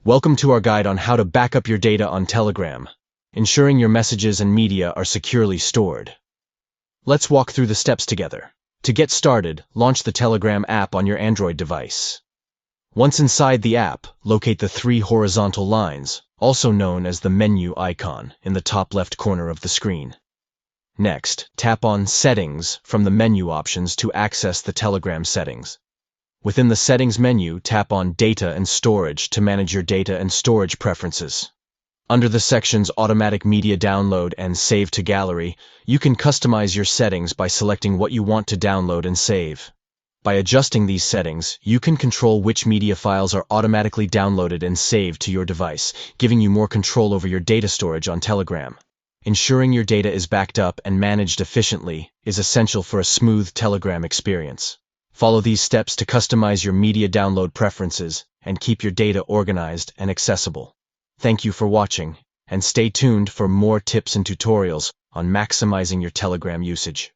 Welcome to our guide on how to back up your data on Telegram, ensuring your messages and media are securely stored. Let's walk through the steps together. To get started, launch the Telegram app on your Android device. Once inside the app, locate the three horizontal lines, also known as the menu icon, in the top left corner of the screen. Next, tap on Settings from the menu options to access the Telegram settings. Within the Settings menu, tap on Data and Storage to manage your data and storage preferences. Under the sections Automatic Media Download and Save to Gallery, you can customize your settings by selecting what you want to download and save. By adjusting these settings, you can control which media files are automatically downloaded and saved to your device, giving you more control over your data storage on Telegram. Ensuring your data is backed up and managed efficiently is essential for a smooth Telegram experience. Follow these steps to customize your media download preferences and keep your data organized and accessible. Thank you for watching, and stay tuned for more tips and tutorials on maximizing your Telegram usage.